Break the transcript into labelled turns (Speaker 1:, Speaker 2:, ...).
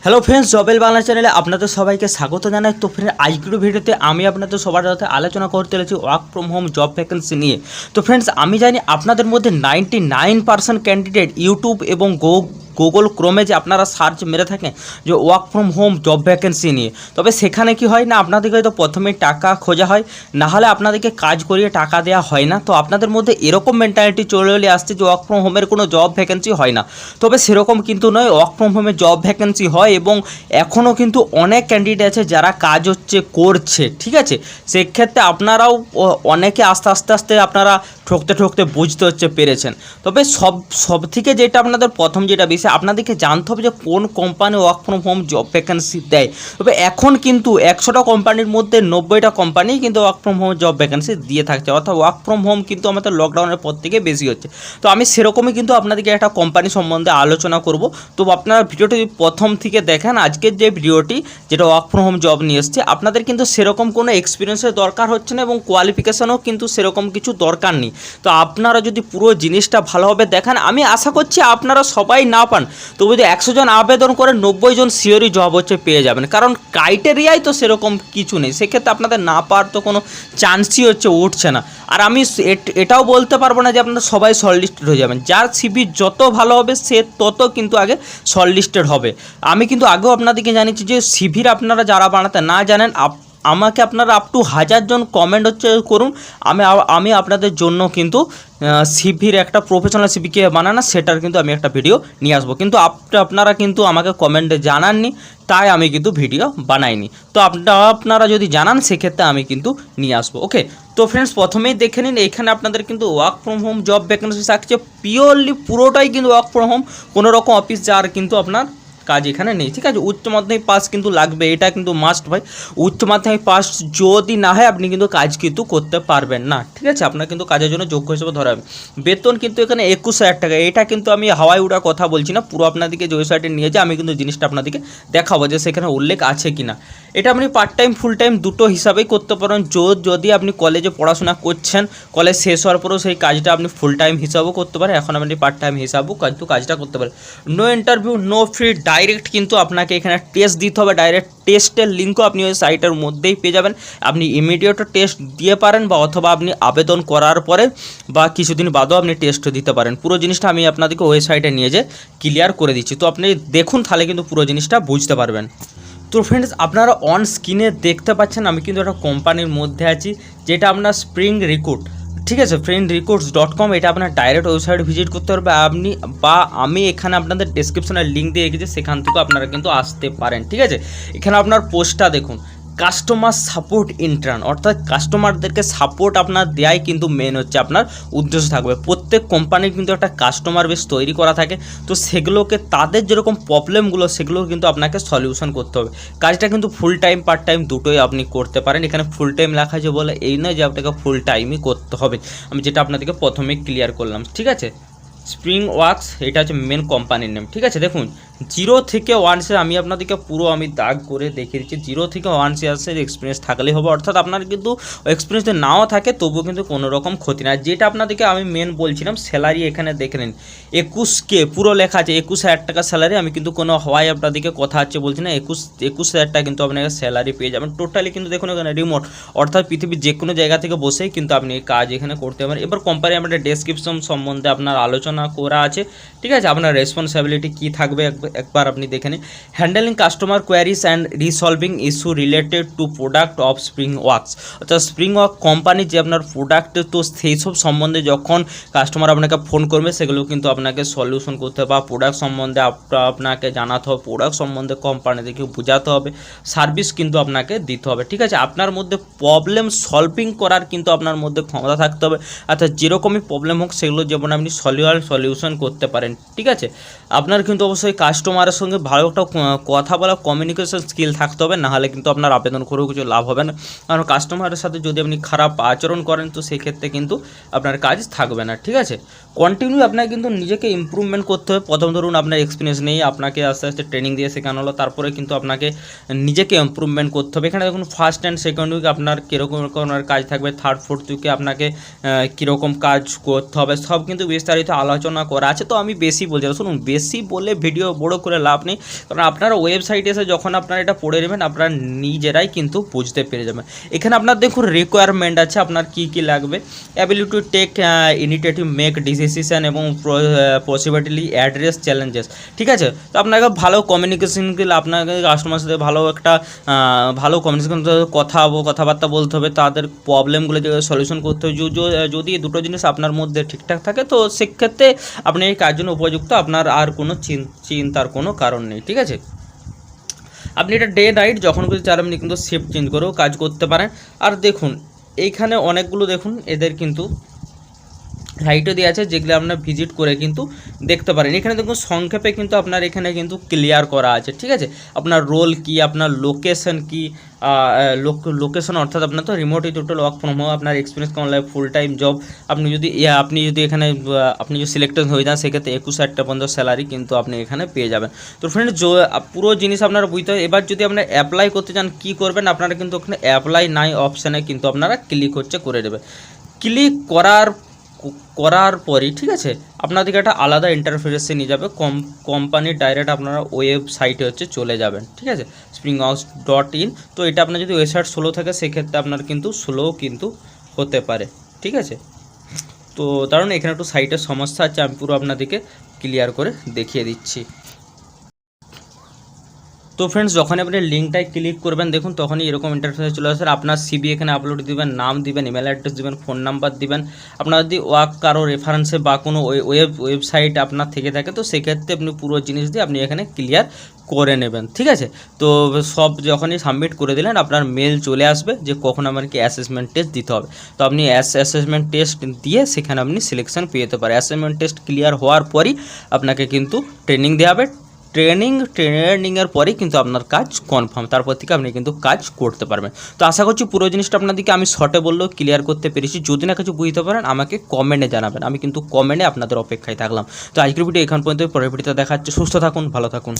Speaker 1: Hello friends, জবেল Bangla চ্যানেলে আপনাদের সবাইকে স্বাগত জানাই। তো ফ্রেন্ড, আজকের ভিডিওতে আমি আপনাদের সবার সাথে আলোচনা করতে চলেছি work from home job vacancy নিয়ে। তো ফ্রেন্ডস, আমি জানি আপনাদের মধ্যে 99% ক্যান্ডিডেট ইউটিউব এবং গুগল ক্রোমে যে আপনারা সার্চ মেরে থাকেন যে work from home job vacancy নিয়ে, তবে সেখানে কি হয় না, আপনাদেরকে হয়তো প্রথমে টাকা খোঁজা হয়, না হলে আপনাদেরকে কাজ করিয়ে টাকা দেওয়া হয় না। তো আপনাদের মধ্যে এরকম মেন্টালিটি চলে আসছে যে ওয়ার্ক ফ্রম হোমের কোনো জব ভ্যাকেন্সি হয় না। তবে সেরকম কিন্তু নয়, ওয়ার্ক ফ্রম হোমে জব ভ্যাকেন্সি হয় এবং এখনও কিন্তু অনেক ক্যান্ডিডেট আছে যারা কাজ করছে। ঠিক আছে, সেক্ষেত্রে আপনারাও অনেকে আস্তে আস্তে আপনারা ঠকতে বুঝতে পেরেছেন। তবে সব থেকে যেটা আপনাদের প্রথম যেটা বিষয়, আপনাদেরকে জানতে হবে যে কোন company work from home job vacancy দেয়। তবে এখন কিন্তু 100টা কোম্পানির মধ্যে 90টা কোম্পানি কিন্তু work from home job vacancy দিয়ে থাকছে, অর্থাৎ ওয়ার্ক ফ্রম হোম কিন্তু আমাদের লকডাউনের পর থেকে বেশি হচ্ছে। তো আমি সেরকমই কিন্তু আপনাদেরকে একটা কোম্পানি সম্বন্ধে আলোচনা করব। তো আপনারা ভিডিওটি প্রথম থেকে দেখেন, আজকের যে ভিডিওটি যেটা ওয়ার্ক ফ্রম হোম জব নিয়ে এসছে, আপনাদের কিন্তু সেরকম কোনো এক্সপিরিয়েন্সের দরকার হচ্ছে না এবং কোয়ালিফিকেশনও কিন্তু সেরকম কিছু দরকার নেই। তো আপনারা যদি পুরো জিনিসটা ভালোভাবে দেখেন, আমি আশা করছি আপনারা সবাই না পান, তবু যদি 100 জন আবেদন করেন 90 জন শিওরই জব পেয়ে যাবেন, কারণ ক্রাইটেরিয়াই তো সেরকম কিছু নেই। সেক্ষেত্রে আপনাদের না পাওয়ার তো কোনো চান্সই উঠছে না। আর আমি এটাও বলতে পারবো না যে আপনারা সবাই শর্টলিস্টেড হয়ে যাবেন। যার সিভি যত ভালো হবে সে তত কিন্তু আগে শর্টলিস্টেড হবে। আমি কিন্তু আগেও আপনাদেরকে জানিয়েছি যে সিভির আপনারা যারা বানাতে না জানেন, আমাকে আপনারা আপ টু 1000 জন কমেন্ট করুন, আমি আপনাদের জন্য কিন্তু সিভির একটা প্রফেশনাল সিভিকে বানানো সেটার কিন্তু আমি একটা ভিডিও নিয়ে আসবো। কিন্তু আপনারা কিন্তু আমাকে কমেন্টে জানাননি, তাই আমি কিন্তু ভিডিও বানাইনি। তো আপনারা যদি জানান সেক্ষেত্রে আমি কিন্তু নিয়ে আসবো। ওকে, তো ফ্রেন্ডস, প্রথমেই দেখে নিন, এখানে আপনাদের কিন্তু work from home job vacancy থাকছে পিওরলি, পুরোটাই কিন্তু ওয়ার্ক ফ্রম হোম, কোনো রকম অফিস যাওয়ার কিন্তু আপনার কাজ এখানে নেই। ঠিক আছে, উচ্চ মাধ্যমিক পাস কিন্তু লাগবে, এটা কিন্তু মাস্ট ভাই। উচ্চ মাধ্যমিক পাস যদি না হয় আপনি কিন্তু কাজ কিন্তু করতে পারবেন না। ঠিক আছে, আপনার কিন্তু কাজের জন্য যোগ্য হিসেবে ধরা হবে। বেতন কিন্তু এখানে 21,000 টাকা। এটা কিন্তু আমি হাওয়ায় উড়ার কথা বলছি না, পুরো আপনাদেরকে যে ওয়েবসাইটে নিয়ে যাই আমি কিন্তু জিনিসটা আপনাদেরকে দেখাবো যে সেখানে উল্লেখ আছে কিনা। এটা আপনি পার্ট টাইম ফুল টাইম দুটো হিসাবেই করতে পারেন। যদি আপনি কলেজে পড়াশোনা করছেন, কলেজ শেষ হওয়ার পরেও সেই কাজটা আপনি ফুল টাইম হিসাবেও করতে পারেন, এখন আপনি পার্ট টাইম হিসাবেও কিন্তু কাজটা করতে পারেন। No interview, no free, direct কিন্তু আপনাকে এখানে টেস্ট দিতে হবে। ডাইরেক্ট টেস্টের লিঙ্কও আপনি ওই সাইটের মধ্যেই পেয়ে যাবেন। আপনি ইমিডিয়েট টেস্ট দিয়ে পারেন বা অথবা আপনি আবেদন করার পরে বা কিছুদিন বাদেও আপনি টেস্ট দিতে পারেন। পুরো জিনিসটা আমি আপনাদেরকে ওয়েবসাইটে নিয়ে যেয়ে ক্লিয়ার করে দিচ্ছি। তো আপনি দেখুন, তাহলে কিন্তু পুরো জিনিসটা বুঝতে পারবেন। তো ফ্রেন্ডস, আপনারা অন স্ক্রিনে দেখতে পাচ্ছেন আমি কিন্তু একটা কোম্পানির মধ্যে আছি, যেটা আপনার স্প্রিং রিক্রুট। ঠিক আছে, friendrecruits.com, এটা আপনার ডাইরেক্ট ওয়েবসাইট ভিজিট করতে পারবে আপনি, বা আমি এখানে আপনাদের ডেসক্রিপশনে লিঙ্ক দিয়ে রেখেছি, সেখান থেকে আপনারা কিন্তু আসতে পারেন। ঠিক আছে, এখানে আপনার পোস্টটা দেখুন, কাস্টমার সাপোর্ট ইন্টার্ন, অর্থাৎ কাস্টমারদেরকে সাপোর্ট আপনার দেওয়াই কিন্তু মেন হচ্ছে আপনার উদ্দেশ্য থাকবে। প্রত্যেক কোম্পানির কিন্তু একটা কাস্টমার বেস তৈরি করা থাকে, তো সেগুলোকে তাদের যেরকম প্রবলেমগুলো সেগুলো কিন্তু আপনাকে সলিউশন করতে হবে। কাজটা কিন্তু ফুল টাইম পার্ট টাইম দুটোই আপনি করতে পারেন। এখানে ফুল টাইম লেখা আছে বলে এই নয় যে আপনাকে ফুল টাইমই করতে হবে, আমি যেটা আপনাদেরকে প্রথমেই ক্লিয়ার করলাম। ঠিক আছে, স্প্রিং ওয়ার্কস এটা হচ্ছে মেন কোম্পানির নেম। ঠিক আছে, দেখুন 0 থেকে 1 ইয়ার্স, আমি আপনাদেরকে পুরো আমি দাগ করে দেখিয়ে দিচ্ছি। 0 থেকে 1 ইয়ার্সের এক্সপিরিয়েন্স থাকলেই হবে, অর্থাৎ আপনার কিন্তু এক্সপিরিয়েন্স নাও থাকে তবুও কিন্তু কোনো রকম ক্ষতি না। যেটা আপনাদেরকে আমি মেন বলছিলাম, স্যালারি এখানে দেখে নিন 21K পুরো লেখা আছে, 21,000 টাকা স্যালারি। আমি কিন্তু কোনো হওয়াই আপনাদেরকে কথা হচ্ছে বলছি না, 21,000 টাকা কিন্তু আপনাকে স্যালারি পেয়ে যাবেন। টোটালি কিন্তু দেখুন এখানে রিমোট, অর্থাৎ পৃথিবীর যে কোনো জায়গা থেকে বসেই কিন্তু আপনি এই কাজ এখানে করতে পারেন। এবার কোম্পানি আমাদের ডেসক্রিপশন সম্বন্ধে আপনার আলোচনা করা আছে। ঠিক আছে, আপনার রেসপন্সিবিলিটি কী থাকবে একবার আপনি দেখে নিন। Handling customer queries and resolving issue related to product of spring works, অর্থাৎ স্প্রিং ওয়ার্ক কোম্পানি যে আপনার প্রোডাক্ট, তো সেই সব সম্বন্ধে যখন কাস্টমার আপনাকে ফোন করবে সেগুলো কিন্তু আপনাকে সলিউশন করতে হবে, বা প্রোডাক্ট সম্বন্ধে আপনাকে জানাতে হবে, প্রোডাক্ট সম্বন্ধে কোম্পানিদেরকে বোঝাতে হবে, সার্ভিস কিন্তু আপনাকে দিতে হবে। ঠিক আছে, আপনার মধ্যে প্রবলেম সলভিং করার কিন্তু আপনার মধ্যে ক্ষমতা থাকতে হবে, অর্থাৎ যেরকমই প্রবলেম হোক সেগুলো যেমন আপনি সলিউশন করতে পারেন। ঠিক আছে, আপনার কিন্তু অবশ্যই কাস্টমারের সঙ্গে ভালো একটা কথা বলা, কমিউনিকেশন স্কিল থাকতে হবে, নাহলে কিন্তু আপনার আবেদন করেও কিছু লাভ হবে না। কারণ কাস্টমারের সাথে যদি আপনি খারাপ আচরণ করেন তো সেক্ষেত্রে কিন্তু আপনার কাজ থাকবে না। ঠিক আছে, কন্টিনিউ আপনাকে কিন্তু নিজেকে ইমপ্রুভমেন্ট করতে হবে। প্রথম ধরুন আপনার এক্সপিরিয়েন্স নেই, আপনাকে আস্তে আস্তে ট্রেনিং দিয়ে শেখানো হলো, তারপরে কিন্তু আপনাকে নিজেকে ইমপ্রুভমেন্ট করতে হবে। এখানে দেখুন ফার্স্ট অ্যান্ড সেকেন্ড উইক আপনার কীরকম রকমের কাজ থাকবে, থার্ড ফোর্থ উইকে আপনাকে কীরকম কাজ করতে হবে, সব কিন্তু বিস্তারিত আলোচনা করা আছে। তো আমি বেশি বলছি না, শুনুন বেশি বলে ভিডিও বড় করে লাভ নেই, কারণ আপনারা ওয়েবসাইটে এসে যখন আপনারা এটা পড়ে নেবেন আপনারা নিজেরাই কিন্তু বুঝতে পেরে যাবেন। এখানে আপনার দেখুন রিকোয়ারমেন্ট আছে, আপনার কি কি লাগবে, ability to take initiative, make decision এবং পসিবিলিটি অ্যাড্রেস চ্যালেঞ্জেস। ঠিক আছে, তো আপনাকে ভালো কমিউনিকেশন স্কিল, আপনাকে কাস্টমারের সাথে ভালো একটা ভালো কমিউনিকেশন কথাবার্তা বলতে হবে, তাদের প্রবলেমগুলো সলিউশন করতে হবে। যদি দুটো জিনিস আপনার মধ্যে ঠিকঠাক থাকে তো সেক্ষেত্রে আপনি এই কাজের জন্য উপযুক্ত, আপনার আর কোনো চিন্তার কোনো কারণ নেই। ঠিক আছে, আপনি এটা ডে নাইট যখন কিছু চান আপনি কিন্তু শিফট চেঞ্জ করেও কাজ করতে পারেন। আর দেখুন এইখানে অনেকগুলো দেখুন এদের কিন্তু সাইটও দেওয়া আছে, যেগুলো আপনার ভিজিট করে কিন্তু দেখতে পারেন। এখানে দেখুন সংক্ষেপে কিন্তু আপনার এখানে কিন্তু ক্লিয়ার করা আছে। ঠিক আছে, আপনার রোল কি, আপনার লোকেশন কি, লোকেশন অর্থাৎ আপনার তো remote total work from home, আপনার এক্সপিরিয়েন্স কেমন লাগে, ফুল টাইম জব, আপনি যদি এখানে আপনি যদি সিলেক্টেড হয়ে যান সেক্ষেত্রে 21,000 পর্যন্ত স্যালারি কিন্তু আপনি এখানে পেয়ে যাবেন। তো ফ্রেন্ড পুরো জিনিস আপনারা বুঝতে হবে। এবার যদি আপনারা অ্যাপ্লাই করতে চান কী করবেন, আপনারা কিন্তু ওখানে অ্যাপ্লাই নাই অপশানে কিন্তু আপনারা ক্লিক করে দেবে। ক্লিক করার পরই ঠিক আছে আপনাদেরকে একটা আলাদা ইন্টারফেসে নিয়ে যাবে, কোম্পানির ডাইরেক্ট আপনারা ওয়েবসাইটে চলে যাবেন। ঠিক আছে, springhouse.in। তো এটা আপনার যদি ওয়েবসাইট স্লো থাকে সেক্ষেত্রে আপনার কিন্তু স্লো কিন্তু হতে পারে। ঠিক আছে, তো কারণ এখানে একটু সাইটের সমস্যা আছে, আমি পুরো আপনাদেরকে ক্লিয়ার করে দেখিয়ে দিচ্ছি। তো ফ্রেন্ডস যখন আপনি লিঙ্কটায় ক্লিক করবেন দেখুন তখনই এরকম ইন্টারফেসে চলে আসে। আপনার সিভি এখানে আপলোড দিবেন, নাম দিবেন, ইমেল অ্যাড্রেস দিবেন, ফোন নাম্বার দিবেন। আপনার যদি কারো রেফারেন্সে বা কোনো ওয়েবসাইট আপনার থেকে থাকে তো সেক্ষেত্রে আপনি পুরো জিনিস দিয়ে আপনি এখানে ক্লিয়ার করে নেবেন। ঠিক আছে, তো সব যখনই সাবমিট করে দিলেন আপনার মেল চলে আসবে যে কখন আমাকে অ্যাসেসমেন্ট টেস্ট দিতে হবে। তো আপনি অ্যাসেসমেন্ট টেস্ট দিয়ে সেখানে আপনি সিলেকশন পেয়ে যেতে পারেন। অ্যাসেসমেন্ট টেস্ট ক্লিয়ার হওয়ার পরই আপনাকে কিন্তু ট্রেনিং দেওয়া হবে। ট্রেনিংয়ের পরেই কিন্তু আপনার কাজ কনফার্ম, তারপর থেকে আপনি কিন্তু কাজ করতে পারবেন। তো আশা করছি পুরো জিনিসটা আপনাদেরকে আমি শর্টে বললেও ক্লিয়ার করতে পেরেছি। যদি না কিছু বুঝতে পারেন আমাকে কমেন্টে জানাবেন, আমি কিন্তু কমেন্টে আপনাদের অপেক্ষায় থাকলাম। তো আজকের ভিডিও এখান পর্যন্ত, পরের ভিডিওতে দেখা হচ্ছে। সুস্থ থাকুন, ভালো থাকুন।